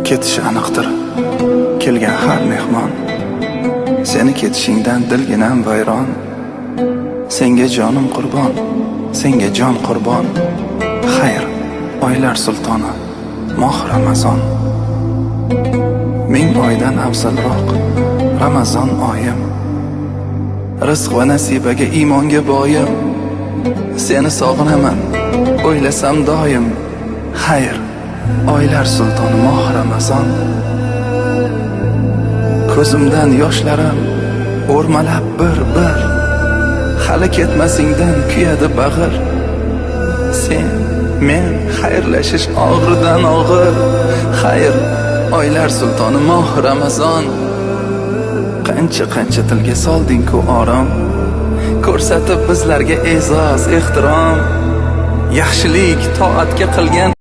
Ketishi aniqdir kelgan har mehmon. Seni ketishingdan dilginam vayron. Senga jonim qurbon, senga jon qurbon. Xayr, oylar sultoni moh Ramazon. Ming oydan afzalroq Ramazon oyim. Rizq va nasibaga iymonga boyim. Seni sog'inaman, o'ylasam doim. Xayr, oylar sultoni moh Ramazon. Ko'zimdan yoshlarim o'rmalab bir hali ketmasingdan kuyadi bag'ir. Sen men xayrlashish og'ridan og'ir. Xayr, oylar sultoni moh Ramazon. Qancha tilga solding-ku orom, ko'rsatib bizlarga e'zoz, ehtirom. Yaxshilik toatga qilgan